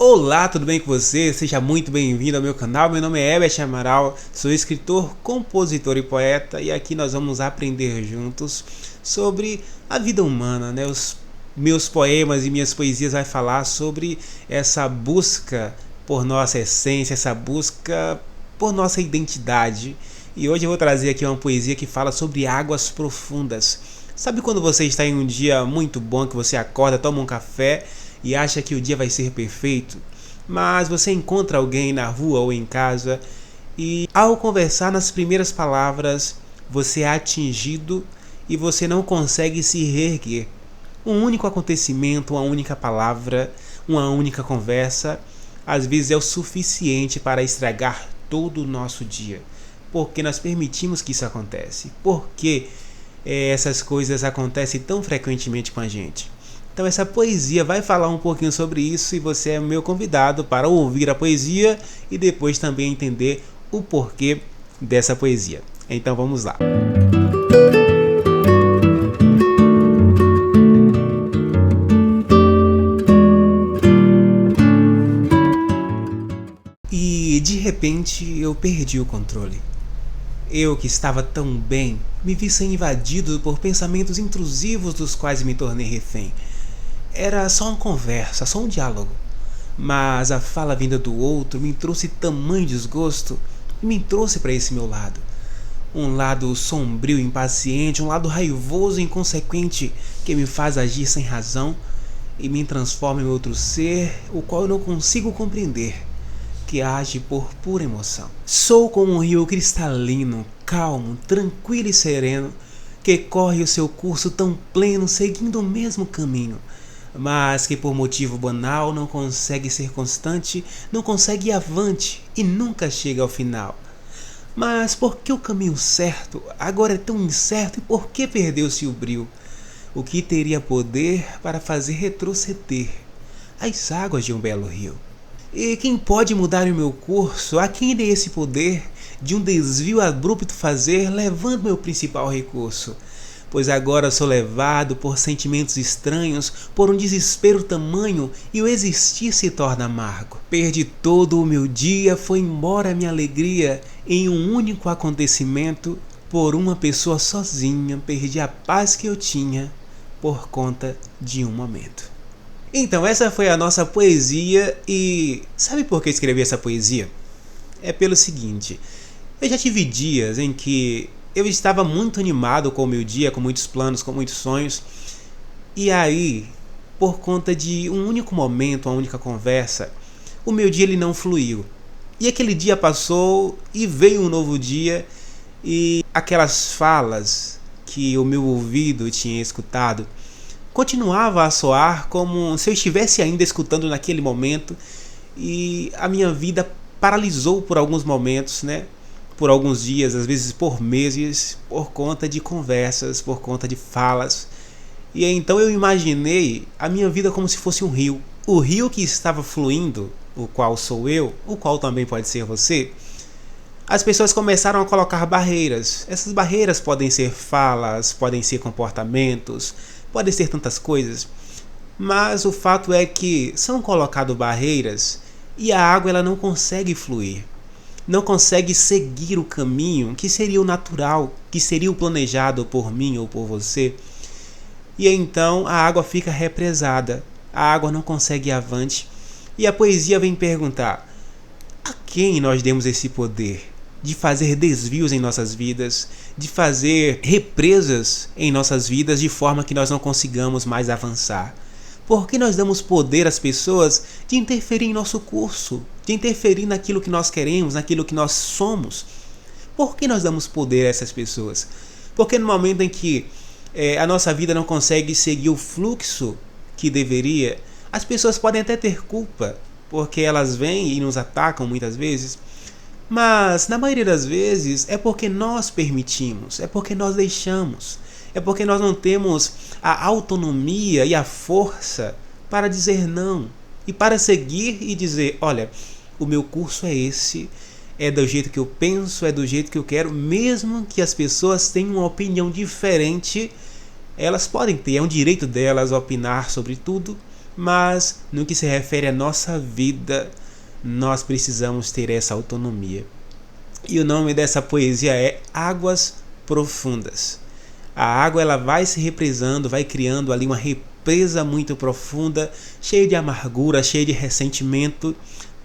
Olá, tudo bem com você? Seja muito bem-vindo ao meu canal. Meu nome é Herbert Amaral, sou escritor, compositor e poeta, e aqui nós vamos aprender juntos sobre a vida humana, né? Os meus poemas e minhas poesias vai falar sobre essa busca por nossa essência, essa busca por nossa identidade. E hoje eu vou trazer aqui uma poesia que fala sobre águas profundas. Sabe quando você está em um dia muito bom, que você acorda, toma um café e acha que o dia vai ser perfeito, mas você encontra alguém na rua ou em casa e ao conversar nas primeiras palavras você é atingido e você não consegue se reerguer. Um único acontecimento, uma única palavra, uma única conversa, às vezes é o suficiente para estragar todo o nosso dia. Porque nós permitimos que isso aconteça? Porque essas coisas acontecem tão frequentemente com a gente? Então essa poesia vai falar um pouquinho sobre isso e você é meu convidado para ouvir a poesia e depois também entender o porquê dessa poesia. Então vamos lá. E de repente eu perdi o controle. Eu que estava tão bem, me vi ser invadido por pensamentos intrusivos dos quais me tornei refém. Era só uma conversa, só um diálogo. Mas a fala vinda do outro me trouxe tamanho desgosto e me trouxe para esse meu lado. Um lado sombrio e impaciente, um lado raivoso e inconsequente que me faz agir sem razão e me transforma em outro ser, o qual eu não consigo compreender, que age por pura emoção. Sou como um rio cristalino, calmo, tranquilo e sereno, que corre o seu curso tão pleno, seguindo o mesmo caminho, mas que por motivo banal não consegue ser constante, não consegue ir avante e nunca chega ao final. Mas por que o caminho certo agora é tão incerto e por que perdeu-se o brio? O que teria poder para fazer retroceder as águas de um belo rio? E quem pode mudar o meu curso? A quem dei esse poder de um desvio abrupto fazer, levando meu principal recurso? Pois agora sou levado por sentimentos estranhos, por um desespero tamanho, e o existir se torna amargo. Perdi todo o meu dia, foi embora a minha alegria, em um único acontecimento, por uma pessoa sozinha, perdi a paz que eu tinha, por conta de um momento. Então essa foi a nossa poesia e sabe por que escrevi essa poesia? É pelo seguinte, eu já tive dias em que eu estava muito animado com o meu dia, com muitos planos, com muitos sonhos. E aí, por conta de um único momento, uma única conversa, o meu dia ele não fluiu. E aquele dia passou e veio um novo dia e aquelas falas que o meu ouvido tinha escutado continuava a soar como se eu estivesse ainda escutando naquele momento e a minha vida paralisou por alguns momentos, né? Por alguns dias, às vezes por meses, por conta de conversas, por conta de falas. E então eu imaginei a minha vida como se fosse um rio. O rio que estava fluindo, o qual sou eu, o qual também pode ser você. As pessoas começaram a colocar barreiras. Essas barreiras podem ser falas, podem ser comportamentos, podem ser tantas coisas. Mas o fato é que são colocadas barreiras e a água ela não consegue fluir. Não consegue seguir o caminho que seria o natural, que seria o planejado por mim ou por você. E então a água fica represada, a água não consegue ir avante. E a poesia vem perguntar: a quem nós demos esse poder de fazer desvios em nossas vidas, de fazer represas em nossas vidas de forma que nós não consigamos mais avançar? Por que nós damos poder às pessoas de interferir em nosso curso, de interferir naquilo que nós queremos, naquilo que nós somos? Por que nós damos poder a essas pessoas? Porque no momento em que a nossa vida não consegue seguir o fluxo que deveria, as pessoas podem até ter culpa, porque elas vêm e nos atacam muitas vezes, mas na maioria das vezes é porque nós permitimos, é porque nós deixamos. É porque nós não temos a autonomia e a força para dizer não. E para seguir e dizer, olha, o meu curso é esse, é do jeito que eu penso, é do jeito que eu quero. Mesmo que as pessoas tenham uma opinião diferente, elas podem ter, é um direito delas opinar sobre tudo. mas no que se refere à nossa vida, nós precisamos ter essa autonomia. E o nome dessa poesia é Águas Profundas. A água ela vai se represando, vai criando ali uma represa muito profunda, cheia de amargura, cheia de ressentimento,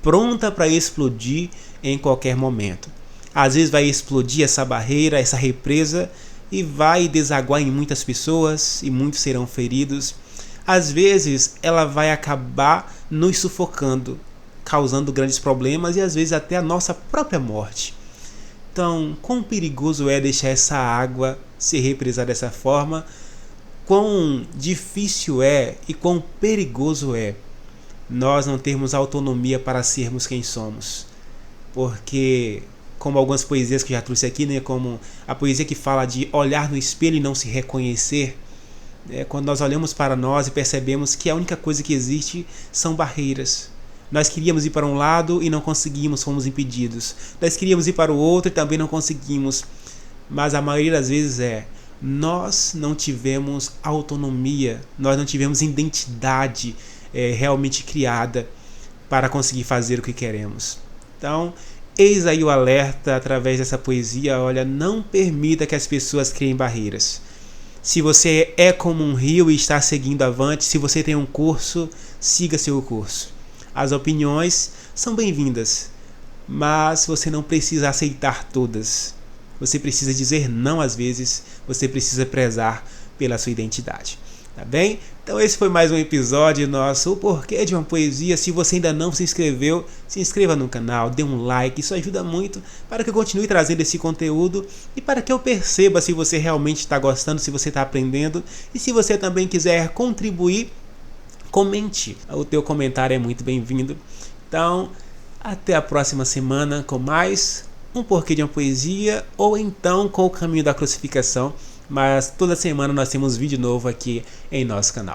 pronta para explodir em qualquer momento. Às vezes vai explodir essa barreira, essa represa, e vai desaguar em muitas pessoas e muitos serão feridos. Às vezes ela vai acabar nos sufocando, causando grandes problemas e às vezes até a nossa própria morte. Então, quão perigoso é deixar essa água se represar dessa forma? Quão difícil é e quão perigoso é nós não termos autonomia para sermos quem somos? Porque, como algumas poesias que já trouxe aqui, né, como a poesia que fala de olhar no espelho e não se reconhecer, quando nós olhamos para nós e percebemos que a única coisa que existe são barreiras. Nós queríamos ir para um lado e não conseguimos, fomos impedidos. Nós queríamos ir para o outro e também não conseguimos. Mas a maioria das vezes nós não tivemos autonomia, nós não tivemos identidade realmente criada para conseguir fazer o que queremos. Então, eis aí o alerta através dessa poesia. Olha, não permita que as pessoas criem barreiras. Se você é como um rio e está seguindo avante, se você tem um curso, siga seu curso. As opiniões são bem-vindas, mas você não precisa aceitar todas. Você precisa dizer não às vezes, você precisa prezar pela sua identidade. Tá bem? Então esse foi mais um episódio nosso, O Porquê de uma Poesia. Se você ainda não se inscreveu, se inscreva no canal, dê um like, isso ajuda muito para que eu continue trazendo esse conteúdo e para que eu perceba se você realmente está gostando, se você está aprendendo. E se você também quiser contribuir, comente, o teu comentário é muito bem-vindo. Então, até a próxima semana com mais Um Porquê de uma Poesia, ou então com o Caminho da Crucificação. Mas toda semana nós temos vídeo novo aqui em nosso canal.